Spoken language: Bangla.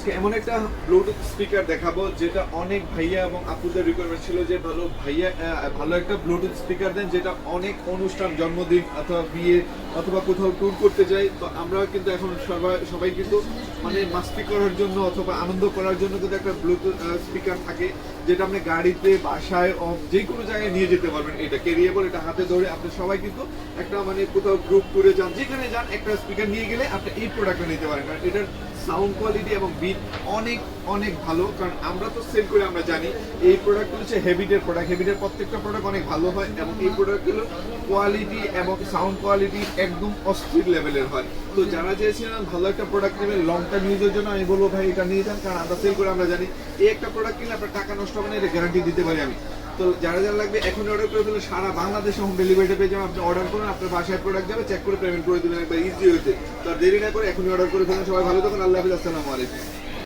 আজকে এমন একটা ব্লুটুথ স্পিকার দেখাবো যেটা অনেক ভাইয়া এবং আপুদের রিকোয়ারমেন্ট ছিল যে ভালো ভাইয়া ভালো একটা ব্লুটুথ স্পিকার দেন যেটা অনেক অনুষ্ঠান, জন্মদিন অথবা বিয়ে অথবা কোথাও ট্যুর করতে যাই। তো আমরা কিন্তু এখন সবাই কিন্তু মানে মাস্তি করার জন্য অথবা আনন্দ করার জন্য কিন্তু একটা ব্লুটুথ স্পিকার থাকে যেটা আপনি গাড়িতে, বাসায়, যে কোনো জায়গায় নিয়ে যেতে পারবেন। এটা ক্যারিয়েবল, এটা হাতে ধরে আপনি সবাই কিন্তু একটা মানে কোথাও গ্রুপ ট্যুরে যান, যেখানে যান একটা স্পিকার নিয়ে গেলে আপনি এই প্রোডাক্টটা নিতে পারেন। কারণ এটার সাউন্ড কোয়ালিটি এবং বিট অনেক অনেক ভালো। কারণ আমরা তো সেল করে আমরা জানি এই প্রোডাক্টগুলো হচ্ছে হেভিটের প্রোডাক্ট, হেভিটের প্রত্যেকটা প্রোডাক্ট অনেক ভালো হয় এবং এই প্রোডাক্টগুলো কোয়ালিটি এবং সাউন্ড কোয়ালিটি একদম অস্থির লেভেলের হয়। তো যারা চেয়েছিলেন ভালো একটা প্রোডাক্ট নেবেন লং টাইম ইউজের জন্য, আমি বলবো ভাই এটা নিয়ে যান। কারণ আমরা সেল করে আমরা জানি এই একটা প্রোডাক্ট কিনলে আপনার টাকা নষ্ট হবে না, এটা গ্যারান্টি দিতে পারি আমি। তো যারা যারা লাগবে এখন অর্ডার করে ফেলে, সারা বাংলাদেশে হোম ডেলিভারিটা পেয়ে যাবেন। আপনি অর্ডার করুন, আপনার বাসায় প্রোডাক্ট যাবে, চেক করে পেমেন্ট করে দেবেন একবার ইজি হয়েছে। তো দেরি না করে এখনই অর্ডার করে ফেলেন। সবাই ভালো থাকুন, আল্লাহ হাফিজ, আসসালামু আলাইকুম।